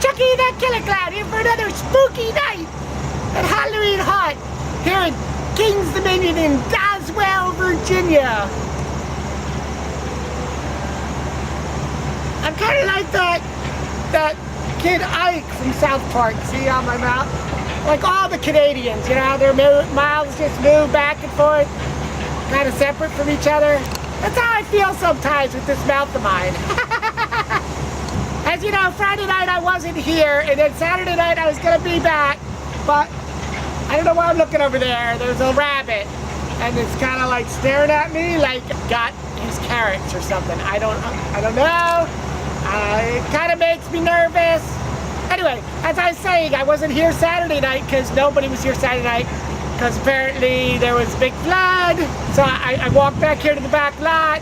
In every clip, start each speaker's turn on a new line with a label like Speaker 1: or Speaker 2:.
Speaker 1: Chucky the Killer Clown here for another spooky night at Halloween Haunt here in King's Dominion in Doswell, Virginia. I'm kind of like that kid Ike from South Park, see on my mouth? Like all the Canadians, you know, their mouths just move back and forth, kind of separate from each other. That's how I feel sometimes with this mouth of mine. As you know, Friday night I wasn't here, and then Saturday night I was going to be back, but I don't know why I'm looking over there. There's a rabbit, and it's kind of like staring at me like got his carrots or something. I don't know. It kind of makes me nervous. Anyway, as I was saying, I wasn't here Saturday night because nobody was here Saturday night because apparently there was a big flood. So I walked back here to the back lot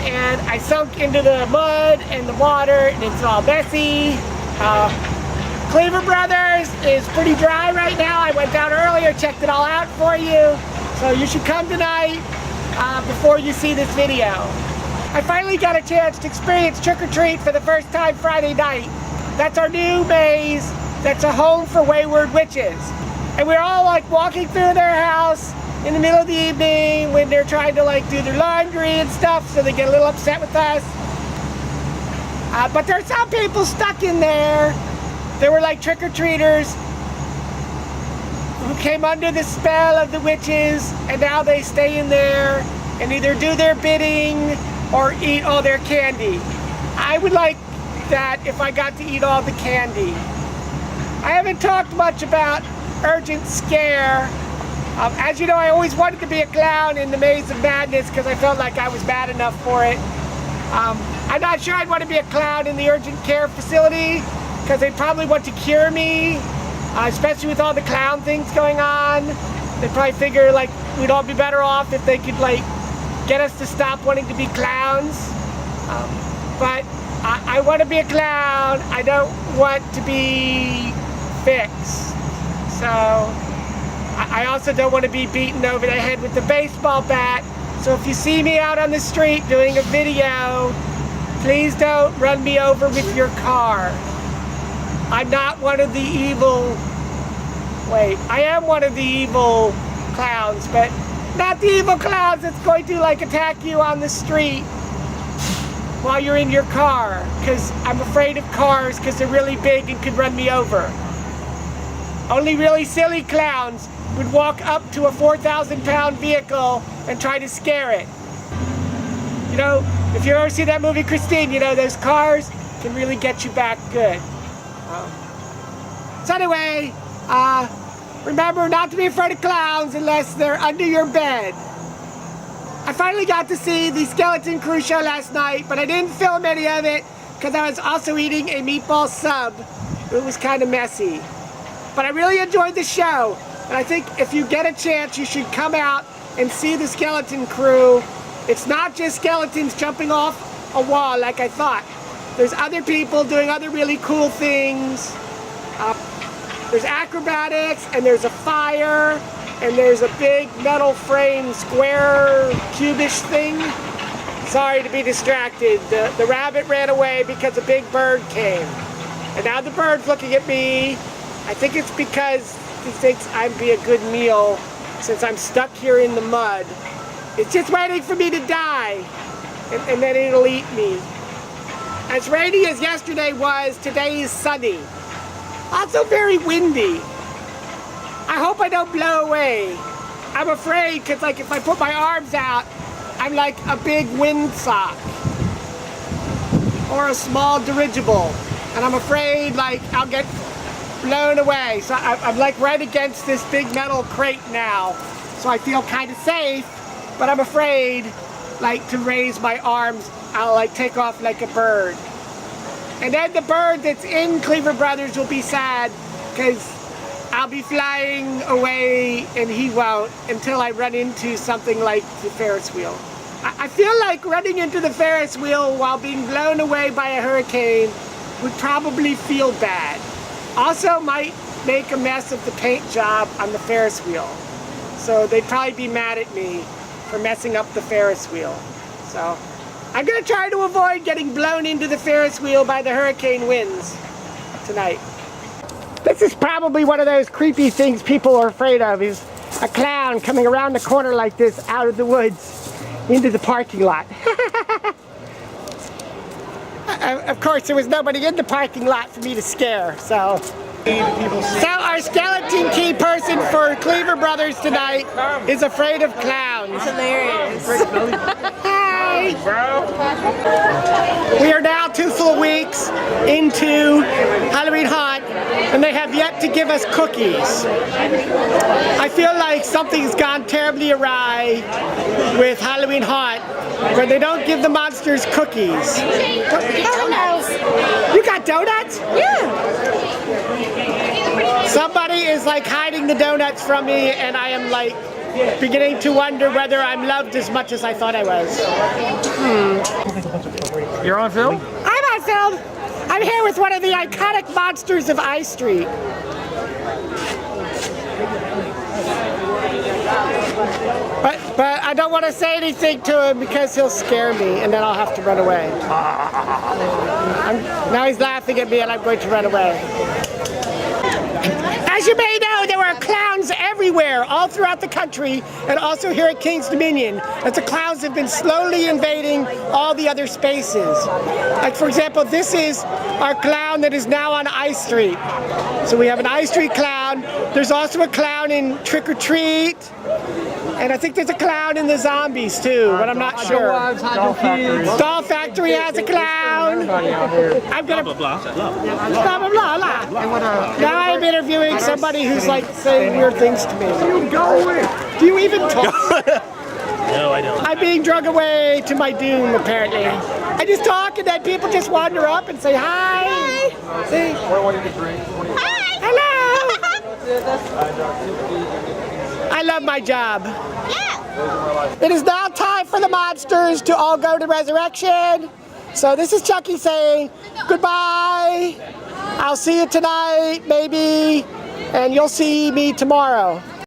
Speaker 1: and I sunk into the mud and the water and it's all messy. Cleaver Brothers is pretty dry right now. I went down earlier, checked it all out for you. So you should come tonight before you see this video. I finally got a chance to experience trick-or-treat for the first time Friday night. That's our new maze that's a home for wayward witches. And we're all like walking through their house in the middle of the evening when they're trying to like do their laundry and stuff, so they get a little upset with us. But there's some people stuck in there. They were like trick-or-treaters who came under the spell of the witches, and now they stay in there and either do their bidding or eat all their candy. I would like that if I got to eat all the candy. I haven't talked much about Urgent Scare. As you know, I always wanted to be a clown in the Maze of Madness because I felt like I was bad enough for it. I'm not sure I'd want to be a clown in the urgent care facility because they'd probably want to cure me, especially with all the clown things going on. They'd probably figure like we'd all be better off if they could like get us to stop wanting to be clowns. But I want to be a clown. I don't want to be fixed. So I also don't want to be beaten over the head with the baseball bat. So if you see me out on the street doing a video, please don't run me over with your car. I'm not one of the evil... Wait, I am one of the evil clowns, but not the evil clowns that's going to like attack you on the street while you're in your car, because I'm afraid of cars because they're really big and could run me over. Only really silly clowns would walk up to a 4,000-pound vehicle and try to scare it. You know, if you ever see that movie Christine, you know, those cars can really get you back good. So anyway, remember not to be afraid of clowns unless they're under your bed. I finally got to see the Skeleton Crew show last night, but I didn't film any of it because I was also eating a meatball sub. It was kind of messy. But I really enjoyed the show, and I think if you get a chance, you should come out and see the Skeleton Crew. It's not just skeletons jumping off a wall like I thought. There's other people doing other really cool things. There's acrobatics, and there's a fire, and there's a big metal frame square cubish thing. Sorry to be distracted. The rabbit ran away because a big bird came. And now the bird's looking at me. I think it's because he thinks I'd be a good meal since I'm stuck here in the mud. It's just waiting for me to die, and then it'll eat me. As rainy as yesterday was, today is sunny. Also very windy. I hope I don't blow away. I'm afraid because like if I put my arms out, I'm like a big windsock or a small dirigible, and I'm afraid like I'll get blown away. So I'm like right against this big metal crate now, so I feel kind of safe, but I'm afraid like to raise my arms, I'll like take off like a bird. And then the bird that's in Cleaver Brothers will be sad because I'll be flying away and he won't until I run into something like the Ferris wheel. I feel like running into the Ferris wheel while being blown away by a hurricane would probably feel bad. Also might make a mess of the paint job on the Ferris wheel. So they'd probably be mad at me for messing up the Ferris wheel. So I'm gonna try to avoid getting blown into the Ferris wheel by the hurricane winds. tonight. This is probably one of those creepy things people are afraid of, is a clown coming around the corner like this out of the woods into the parking lot. Of course, there was nobody in the parking lot for me to scare, so. So our skeleton key person for Cleaver Brothers tonight is afraid of clowns.
Speaker 2: It's hilarious.
Speaker 1: Hi! We are now 2 full weeks into Halloween Haunt, and they have yet to give us cookies. I feel like something's gone terribly awry with Halloween Haunt, where they don't give the monsters cookies.
Speaker 2: Donuts.
Speaker 1: You got donuts?
Speaker 2: Yeah.
Speaker 1: Somebody is like hiding the donuts from me, and I am like beginning to wonder whether I'm loved as much as I thought I was.
Speaker 3: You're on film?
Speaker 1: I'm on film. I'm here with one of the iconic monsters of I Street. But I don't want to say anything to him because he'll scare me, and then I'll have to run away. Now he's laughing at me, and I'm going to run away. As you may know, there are clowns everywhere, all throughout the country, and also here at King's Dominion. As the clowns have been slowly invading all the other spaces. Like, for example, this is our clown that is now on I Street. So we have an I Street clown. There's also a clown in Trick or Treat. And I think there's a clown in the Zombies too, but I'm not sure. Doll Factory has a clown. I'm gonna blah blah blah blah. Now I'm interviewing somebody who's like saying weird things to me. Do you even talk?
Speaker 3: No, I don't.
Speaker 1: I'm being drug away to my doom, apparently. I just talk and then people just wander up and say hi. Hi. Say, hi. Hello. I love my job.
Speaker 2: Yeah.
Speaker 1: It is now time for the monsters to all go to resurrection. So this is Chucky saying goodbye. I'll see you tonight, maybe, and you'll see me tomorrow.